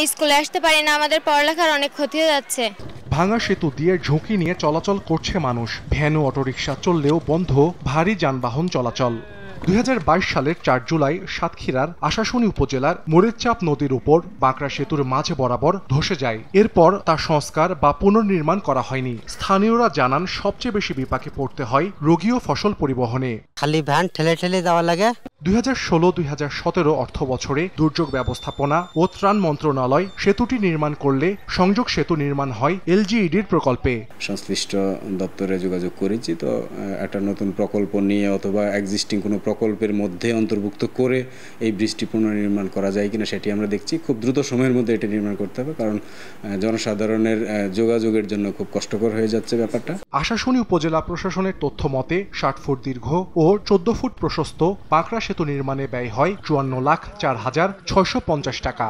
স্কুলে আসতে পারি না, আমাদের পড়ালেখার অনেক ক্ষতি হয়ে যাচ্ছে। ভাঙা সেতু দিয়ে ঝুঁকি নিয়ে চলাচল করছে মানুষ। ভ্যান ও অটোরিকশা চললেও বন্ধ ভারী যানবাহন চলাচল। ২০২২ সালের ৪ জুলাই সাতক্ষীরার আশাশুনি উপজেলার মরিচচাপ নদীর উপর বাঁকড়া সেতুর মাঝ বরাবর ধসে যায়। এরপর তা সংস্কার বা পুনর্নির্মাণ করা হয়নি। স্থানীয়রা জানান সবচেয়ে বেশি বিপাকে পড়তে হয় রোগী ও ফসল পরিবহনে। খালি ভ্যান ঠেলে ঠেলে যাওয়া লাগে। ২০১৬-২০১৭ অর্থ বছরে দুর্যোগ ব্যবস্থাপনা ও ত্রাণ মন্ত্রণালয় সেতুটি নির্মাণ করলে সংযোগ সেতু নির্মাণ হয় এলজিইডির প্রকল্পে। সংশ্লিষ্ট দপ্তরে যোগাযোগ করেছি, তো একটা নতুন প্রকল্প নিয়ে অথবা এক্সিস্টিং কোনো প্রকল্পের মধ্যে অন্তর্ভুক্ত করে এই ব্রিজটি পুনর্নির্মাণ করা যায় কিনা সেটি আমরা দেখছি। খুব দ্রুত সময়ের মধ্যে এটি নির্মাণ করতে হবে, কারণ জনসাধারণের যোগাযোগের জন্য খুব কষ্টকর হয়ে যাচ্ছে ব্যাপারটা। আশাশুনি উপজেলা প্রশাসনের তথ্য মতে ৬০ ফুট দীর্ঘ ও ১৪ ফুট প্রশস্ত বাঁকড়া সেতু নির্মাণে ব্যয় হয় ৫৪,০৪,৬৫০ টাকা।